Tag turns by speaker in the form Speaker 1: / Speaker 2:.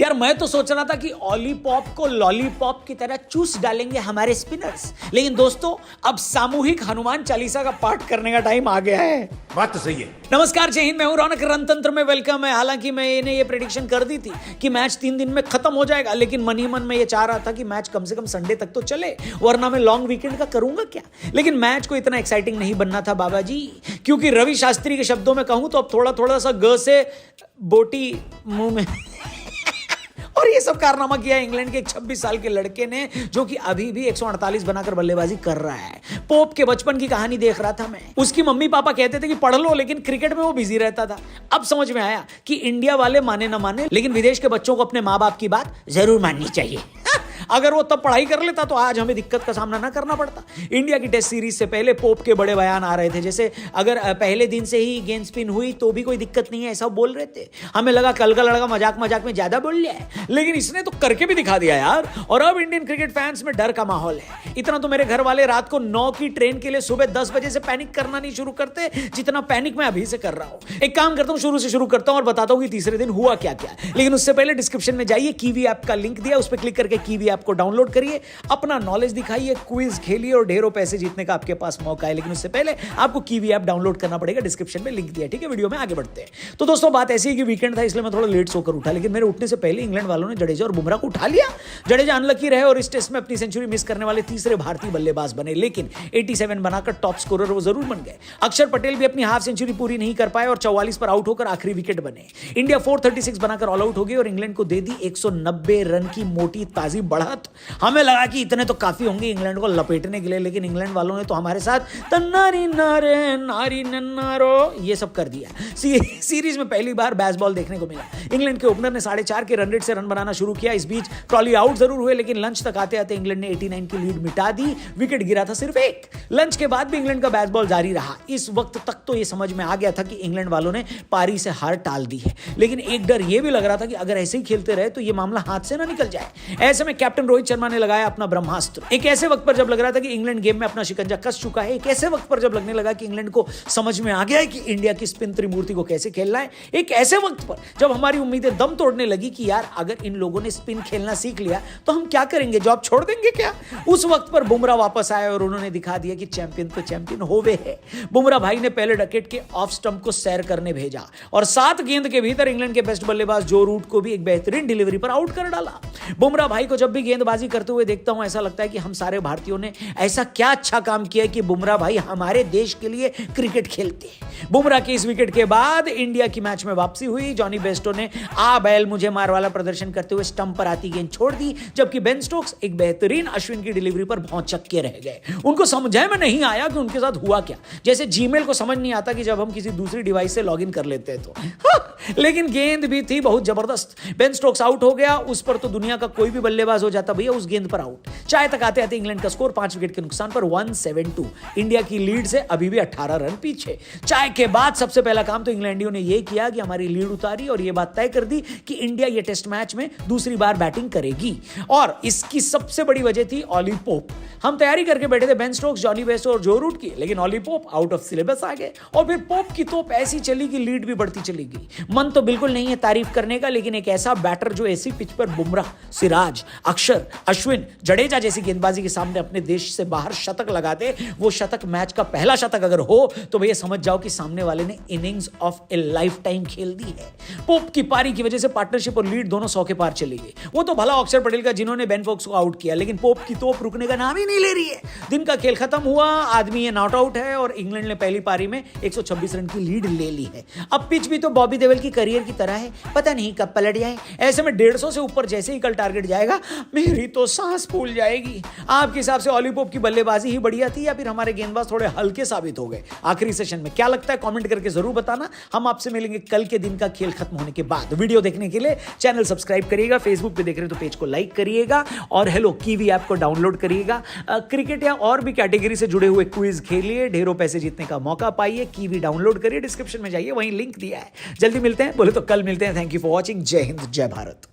Speaker 1: यार मैं तो सोच रहा था कि ऑलीपॉप को लॉलीपॉप की तरह चूस डालेंगे हमारे स्पिनर्स, लेकिन दोस्तों अब सामूहिक हनुमान चालीसा का पाठ करने का टाइम आ गया है।
Speaker 2: बात तो सही है।
Speaker 1: नमस्कार, जय हिंद, मैं हूं रौनक, रणतंत्र में वेलकम है। हालांकि मैंने ये प्रेडिक्शन कर दी थी कि मैच 3 दिन में खत्म हो जाएगा, लेकिन मन ही मन में ये चाह रहा था कि मैच कम से कम संडे तक तो चले, वरना मैं लॉन्ग वीकेंड का करूंगा क्या। लेकिन मैच को इतना एक्साइटिंग नहीं बनना था बाबा जी, क्योंकि रवि शास्त्री के शब्दों में कहूं तो अब थोड़ा सा ग से बोटी मुंह में और ये सब कारनामा किया इंग्लैंड के एक 26 साल के लड़के ने, जो कि अभी भी 148 बनाकर बल्लेबाजी कर रहा है। पोप के बचपन की कहानी देख रहा था मैं। उसकी मम्मी पापा कहते थे कि पढ़ लो, लेकिन क्रिकेट में वो बिजी रहता था। अब समझ में आया कि इंडिया वाले माने ना माने, लेकिन विदेश के बच्चों को अपने माँ बाप की बात जरूर माननी चाहिए। अगर वो तब पढ़ाई कर लेता तो आज हमें दिक्कत का सामना ना करना पड़ता। इंडिया की टेस्ट सीरीज से पहले पोप के बड़े बयान आ रहे थे, जैसे अगर पहले दिन से ही गेंद स्पिन हुई तो भी कोई दिक्कत नहीं है, ऐसा बोल रहे थे। हमें लगा कल का लड़का मजाक में ज्यादा बोल लिया है, लेकिन इसने तो करके भी दिखा दिया यार। और अब इंडियन क्रिकेट फैंस में डर का माहौल है। इतना तो मेरे घर वाले रात को 9 की ट्रेन के लिए सुबह 10 बजे से पैनिक करना नहीं शुरू करते जितना पैनिक मैं अभी से कर रहा हूं। एक काम करता हूं, शुरू से शुरू करता हूं और बताता हूं कि तीसरे दिन हुआ क्या क्या। लेकिन उससे पहले डिस्क्रिप्शन में जाइए, कीवी ऐप का लिंक दिया, उस पर क्लिक करके कीवी ऐप को डाउनलोड करिए, अपना नॉलेज दिखाइए, क्विज खेलिए और ढेरों पैसे जीतने का आपके पास मौका है। लेकिन उससे पहले आपको कीवी ऐप डाउनलोड करना पड़ेगा, डिस्क्रिप्शन में लिंक दिया, ठीक है। वीडियो में आगे बढ़ते हैं। तो दोस्तों बात ऐसी है कि वीकेंड था, इसलिए मैं थोड़ा लेट सोकर उठा, लेकिन मेरे उठने से पहले इंग्लैंड वालों ने जडेजा और बुमराह को उठा लिया। जडेजा अनलकी रहे और इस टेस्ट में अपनी सेंचुरी मिस करने वाले तीसरे भारतीय बल्लेबाज बने, लेकिन 87 बनाकर टॉप स्कोरर वो जरूर बन गए। अक्षर पटेल भी अपनी हाफ सेंचुरी पूरी नहीं कर पाए और 44 पर आउट होकर आखिरी विकेट बने। इंडिया 436 बनाकर ऑल आउट हो गई और इंग्लैंड को दे दी 190 रन की मोटी ताजी बढ़त। हमें लगा कि इतने तो काफी होंगे इंग्लैंड को लपेटने के लिए, लेकिन इंग्लैंड वालों ने तो हमारे साथ तन्नारी नारे नारी नन्नारो ये सब कर दिया। सीरीज में पहली बार बेसबॉल देखने को मिला। इंग्लैंड के ओपनर ने 4.5 के रन रेट से रन बनाना शुरू किया। इस बीच क्रॉली आउट जरूर हुए, लेकिन लंच तक आते आते इंग्लैंड ने 89 की लीड मिटा दी। विकेट गिरा था सिर्फ एक। लंच के बाद भी इंग्लैंड का बेसबॉल जारी रहा। इस वक्त तक तो ये समझ में आ गया था कि इंग्लैंड वालों ने पारी से हार टाल दी है, लेकिन एक डर ये भी लग रहा था कि अगर ऐसे ही खेलते रहे तो ये मामला हाथ से ना निकल जाए। ऐसे में कैप्टन रोहित शर्मा ने लगाया अपना ब्रह्मास्त्र। एक ऐसे वक्त पर जब लग रहा था कि इंग्लैंड गेम में अपना शिकंजा कस चुका है, एक ऐसे वक्त पर जब लगने लगा कि इंग्लैंड को समझ में आ गया है कि इंडिया की स्पिन त्रिमूर्ति को कैसे खेलना है, एक ऐसे वक्त पर जब हमारी उम्मीदें दम तोड़ने लगी कि यार अगर इन लोगों ने स्पिन खेलना सीख लिया तो हम क्या करेंगे, जॉब छोड़ देंगे क्या। उस वक्त पर बुमराह वापस आए और उन्होंने दिखा दिया कि चैंपियन तो चैंपियन होवे है। बुमराह भाई ने पहले विकेट के ऑफ स्टंप को सैर करने भेजा और 7 गेंद के भीतर इंग्लैंड के बेस्ट बल्लेबाज जो रूट को भी एक बेहतरीन डिलीवरी पर आउट कर डाला। बुमराह भाई को जब भी गेंदबाजी करते हुए देखता हूं ऐसा लगता है कि हम सारे भारतीयों ने ऐसा क्या अच्छा काम किया है कि बुमराह भाई हमारे देश के लिए क्रिकेट खेलते हैं। बुमराह के इस विकेट के बाद इंडिया की मैच में वापसी हुई। जॉनी बेस्टो ने आ बैल मुझे मार वाला प्रदर्शन करते हुए स्टंप पर आती गेंद छोड़ दी, जबकि बेन स्टोक्स एक बेहतरीन अश्विन की डिलीवरी पर भौंचक के रह गए। उनको समझे में नहीं आया कि उनके साथ हुआ क्या, जैसे जीमेल को समझ नहीं आता कि जब हम किसी दूसरी डिवाइस से लॉगिन कर लेते हैं तो। लेकिन गेंद भी थी बहुत जबरदस्त। बेन स्टोक्स आउट हो गया, उस पर तो दुनिया का कोई भी बल्लेबाज हो जाता भैया, उस गेंद पर आउट। चाय तक आते आते इंग्लैंड का स्कोर 5 विकेट के नुकसान पर 172। इंडिया की लीड से अभी भी 18 रन पीछे। चाय के बाद सबसे पहला काम तो इंग्लैंडियों ने यह किया कि हमारी लीड उतारी और यह बात तय कर दी कि इंडिया ये टेस्ट मैच में दूसरी बार बैटिंग करेगी। और इसकी सबसे बड़ी वजह थी ऑली पोप। हम तैयारी करके बैठे थे बेन स्टोक्स, जॉनी बेस्टो और जो रूट की, लेकिन Ollie Pope out of syllabus आ गए और फिर पोप की तोप ऐसी चली कि लीड भी बढ़ती चली गई। मन तो बिल्कुल नहीं है तारीफ करने का, लेकिन एक ऐसा बैटर जो ऐसी पिच पर बुमराह, सिराज, अक्षर, अश्विन, जडेजा जैसी गेंदबाजी के सामने अपने देश से बाहर शतक लगा दे, वो शतक मैच का पहला शतक अगर हो तो भैया समझ जाओ कि सामने वाले ने innings of A life time खेल दी है। पोप की पारी की वजह से पार्टनरशिप और लीड दोनों 100 के पार चली गई। वो तो भला अक्षर पटेल का जिन्होंने बेन फोक्स को आउट किया, लेकिन पोप की तोप रुकने का नाम ही नहीं ले रही है। दिन का खेल खत्म हुआ, आदमी ये नॉट आउट है और इंग्लैंड ने पहली पारी में 126 रन की लीड ले ली है। अब पिच भी तो बॉबी देओल की करियर की तरह है, पता नहीं कब पलट जाए। ऐसे में 150 से ऊपर जैसे ही कल टारगेट जाएगा मेरी तो सांस फूल जाएगी। आपके हिसाब से ऑली पोप की बल्लेबाजी ही बढ़िया थी या फिर हमारे गेंदबाज थोड़े हल्के साबित हो गए आखिरी सेशन में? क्या लगता है कमेंट करके जरूर बताना। हम आपसे मिलेंगे कल के दिन का खेल खत्म होने के बाद। वीडियो देखने के लिए चैनल सब्सक्राइब करिएगा, फेसबुक पे देख रहे हैं तो पेज को लाइक करिएगा और हेलो कीवी ऐप को डाउनलोड करिएगा। क्रिकेट या और भी कैटेगरी से जुड़े हुए क्विज खेलिए, ढेरों पैसे जीतने का मौका पाइए। कीवी डाउनलोड करिए, डिस्क्रिप्शन में जाइए, वहीं लिंक दिया है। जल्दी मिलते हैं, बोले तो कल मिलते हैं। Thank you for watching. जय हिंद, जय भारत।